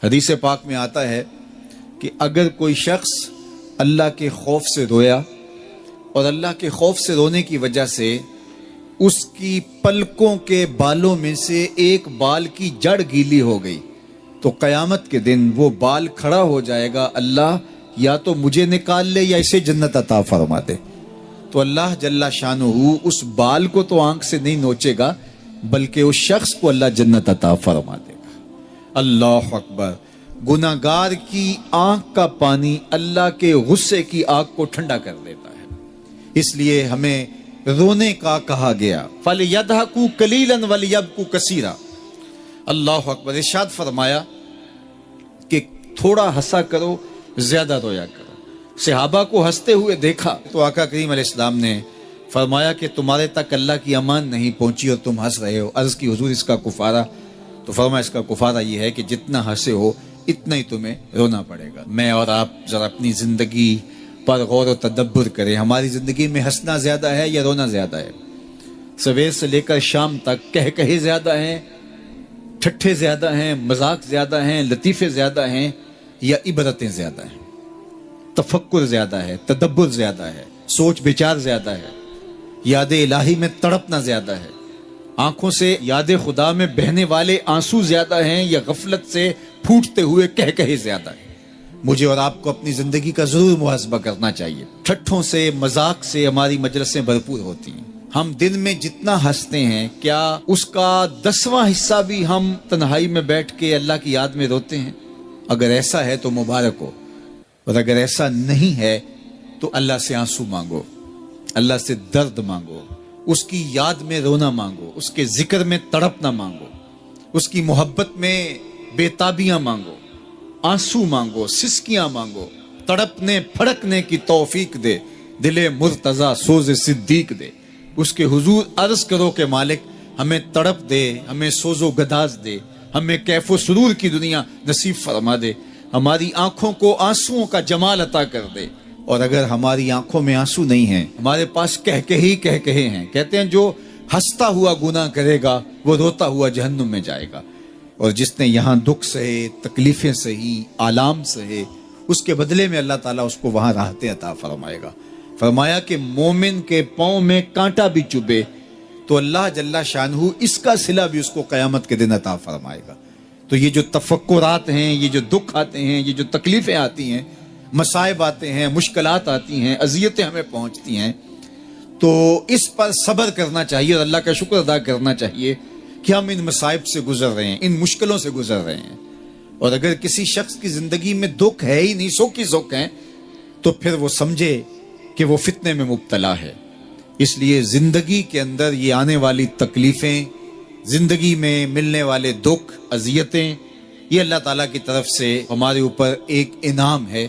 حدیث پاک میں آتا ہے کہ اگر کوئی شخص اللہ کے خوف سے رویا اور اللہ کے خوف سے رونے کی وجہ سے اس کی پلکوں کے بالوں میں سے ایک بال کی جڑ گیلی ہو گئی تو قیامت کے دن وہ بال کھڑا ہو جائے گا، اللہ یا تو مجھے نکال لے یا اسے جنت عطا فرما دے۔ تو اللہ جل شانہ اس بال کو تو آنکھ سے نہیں نوچے گا بلکہ اس شخص کو اللہ جنت عطا فرما دے گا۔ اللہ اکبر۔ گناہگار کی آنکھ کا پانی اللہ کے غصے کی آگ کو ٹھنڈا کر دیتا ہے، اس لیے ہمیں رونے کا کہا گیا۔ فَلْيَضْحَكُوا قَلِيلًا وَلْيَبْكُوا كَثِيرًا۔ اللہ اکبر۔ ارشاد فرمایا کہ تھوڑا ہنسا کرو، زیادہ رویا کرو۔ صحابہ کو ہنستے ہوئے دیکھا تو آقا کریم علیہ السلام نے فرمایا کہ تمہارے تک اللہ کی امان نہیں پہنچی اور تم ہنس رہے ہو۔ عرض کی حضور اس کا کفارہ؟ تو فرمایا اس کا کفارہ یہ ہے کہ جتنا ہنسے ہو اتنا ہی تمہیں رونا پڑے گا۔ میں اور آپ ذرا اپنی زندگی پر غور و تدبر کریں، ہماری زندگی میں ہنسنا زیادہ ہے یا رونا زیادہ ہے؟ سویر سے لے کر شام تک کہے زیادہ ہیں، ٹھٹھے زیادہ ہیں، مذاق زیادہ ہیں، لطیفے زیادہ ہیں یا عبرتیں زیادہ ہیں؟ تفکر زیادہ ہے، تدبر زیادہ ہے، سوچ بچار زیادہ ہے، یاد الہی میں تڑپنا زیادہ ہے، آنکھوں سے یاد خدا میں بہنے والے آنسو زیادہ ہیں یا غفلت سے پھوٹتے ہوئے کہے زیادہ ہیں؟ مجھے اور آپ کو اپنی زندگی کا ضرور محاسبہ کرنا چاہیے۔ ٹھٹھوں سے، مذاق سے ہماری مجلسیں بھرپور ہوتی ہیں۔ ہم دن میں جتنا ہنستے ہیں کیا اس کا 10واں حصہ بھی ہم تنہائی میں بیٹھ کے اللہ کی یاد میں روتے ہیں؟ اگر ایسا ہے تو مبارک ہو، اور اگر ایسا نہیں ہے تو اللہ سے آنسو مانگو، اللہ سے درد مانگو، اس کی یاد میں رونا مانگو، اس کے ذکر میں تڑپنا مانگو، اس کی محبت میں بے تابیاں مانگو، آنسو مانگو، سسکیاں مانگو، تڑپنے پھڑکنے کی توفیق دے، دل مرتضی سوز صدیق دے۔ اس کے حضور عرض کرو کہ مالک ہمیں تڑپ دے، ہمیں سوز و گداز دے، ہمیں کیف و سرور کی دنیا نصیب فرما دے، ہماری آنکھوں کو آنسوؤں کا جمال عطا کر دے۔ اور اگر ہماری آنکھوں میں آنسو نہیں ہیں، ہمارے پاس کہے ہیں، کہتے ہیں جو ہنستا ہوا گناہ کرے گا وہ روتا ہوا جہنم میں جائے گا، اور جس نے یہاں دکھ سہے، تکلیفیں سہی، آلام سہے، اس کے بدلے میں اللہ تعالیٰ اس کو وہاں راحتیں عطا فرمائے گا۔ فرمایا کہ مومن کے پاؤں میں کانٹا بھی چبھے تو اللہ جل شانہ اس کا صلہ بھی اس کو قیامت کے دن عطا فرمائے گا۔ تو یہ جو تفکرات ہیں، یہ جو دکھ آتے ہیں، یہ جو تکلیفیں آتی ہیں، مصائب آتے ہیں، مشکلات آتی ہیں، اذیتیں ہمیں پہنچتی ہیں، تو اس پر صبر کرنا چاہیے اور اللہ کا شکر ادا کرنا چاہیے کہ ہم ان مصائب سے گزر رہے ہیں، ان مشکلوں سے گزر رہے ہیں۔ اور اگر کسی شخص کی زندگی میں دکھ ہے ہی نہیں، سکھ ہی سکھ ہیں، تو پھر وہ سمجھے کہ وہ فتنے میں مبتلا ہے۔ اس لیے زندگی کے اندر یہ آنے والی تکلیفیں، زندگی میں ملنے والے دکھ، اذیتیں، یہ اللہ تعالیٰ کی طرف سے ہمارے اوپر ایک انعام ہے،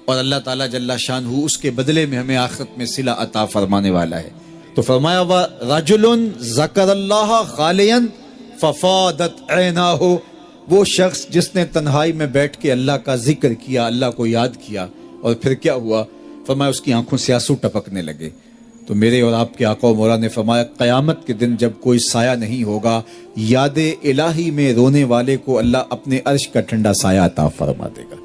اور اللہ تعالیٰ جل شانہ اس کے بدلے میں ہمیں آخرت میں صلہ عطا فرمانے والا ہے۔ تو فرمایا وَرَجُلٌ ذَكَرَ اللَّهَ خَالِيًا فَفَاضَتْ عَيْنَاهُ، وہ شخص جس نے تنہائی میں بیٹھ کے اللہ کا ذکر کیا، اللہ کو یاد کیا، اور پھر کیا ہوا؟ فرمایا اس کی آنکھوں سے آنسو ٹپکنے لگے۔ تو میرے اور آپ کے آقا و مولا نے فرمایا قیامت کے دن جب کوئی سایہ نہیں ہوگا، یاد الہی میں رونے والے کو اللہ اپنے عرش کا ٹھنڈا سایہ عطا فرما دے گا۔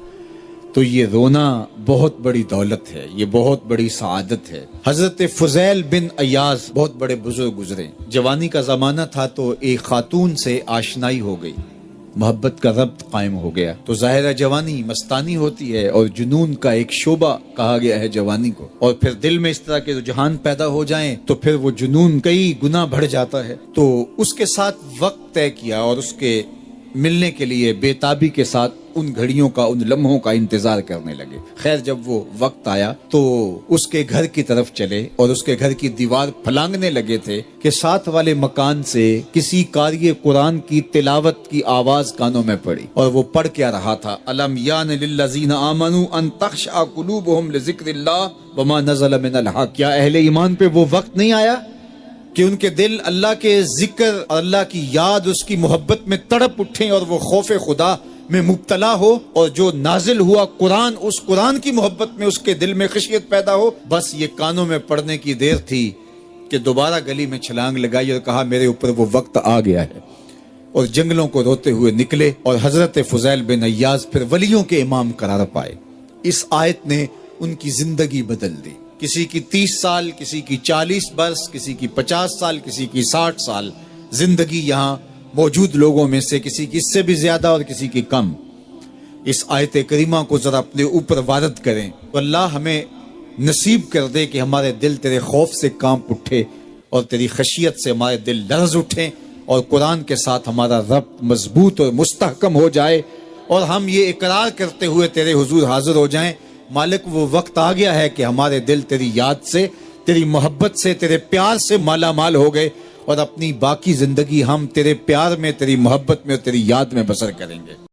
تو یہ رونا بہت بڑی دولت ہے، یہ بہت بڑی سعادت ہے۔ حضرت فضیل بن عیاض بہت بڑے بزرگ گزرے، جوانی کا زمانہ تھا تو ایک خاتون سے آشنائی ہو گئی، محبت کا ربط قائم ہو گیا۔ تو ظاہر جوانی مستانی ہوتی ہے اور جنون کا ایک شعبہ کہا گیا ہے جوانی کو، اور پھر دل میں اس طرح کے رجحان پیدا ہو جائیں تو پھر وہ جنون کئی گنا بڑھ جاتا ہے۔ تو اس کے ساتھ وقت طے کیا اور اس کے ملنے کے لیے بے تابی کے ساتھ ان گھڑیوں کا، ان لمحوں کا انتظار کرنے لگے۔ خیر جب وہ وقت آیا تو اس کے گھر کی طرف چلے اور اس کے گھر کی دیوار پھلانگنے لگے تھے کہ ساتھ والے مکان سے کسی قاری قرآن کی تلاوت کی آواز کانوں میں پڑی، اور وہ پڑھ کیا رہا تھا، الم یان للذین آمنوا ان تخشع قلوبهم لذکر اللہ وما نزل من الحق۔ کیا اہل ایمان پہ وہ وقت نہیں آیا کہ ان کے دل اللہ کے ذکر اور اللہ کی یاد، اس کی محبت میں تڑپ اٹھیں اور وہ خوف خدا میں مبتلا ہو، اور جو نازل ہوا قرآن، اس قرآن کی محبت میں اس کے دل میں خشیت پیدا ہو؟ بس یہ کانوں میں پڑنے کی دیر تھی کہ دوبارہ گلی میں چھلانگ لگائی اور کہا میرے اوپر وہ وقت آ گیا ہے۔ اور جنگلوں کو روتے ہوئے نکلے اور حضرت فضیل بن عیاض پھر ولیوں کے امام قرار پائے۔ اس آیت نے ان کی زندگی بدل دی۔ کسی کی 30 سال، کسی کی 40 برس، کسی کی 50 سال، کسی کی 60 سال زندگی یہاں موجود لوگوں میں سے کسی کی اس سے بھی زیادہ اور کسی کی کم۔ اس آیت کریمہ کو ذرا اپنے اوپر وارد کریں تو اللہ ہمیں نصیب کر دے کہ ہمارے دل تیرے خوف سے کانپ اٹھے اور تیری خشیت سے ہمارے دل لرز اٹھیں اور قرآن کے ساتھ ہمارا ربط مضبوط اور مستحکم ہو جائے اور ہم یہ اقرار کرتے ہوئے تیرے حضور حاضر ہو جائیں، مالک وہ وقت آ گیا ہے کہ ہمارے دل تیری یاد سے، تیری محبت سے، تیرے پیار سے مالا مال ہو گئے اور اپنی باقی زندگی ہم تیرے پیار میں، تیری محبت میں اور تیری یاد میں بسر کریں گے۔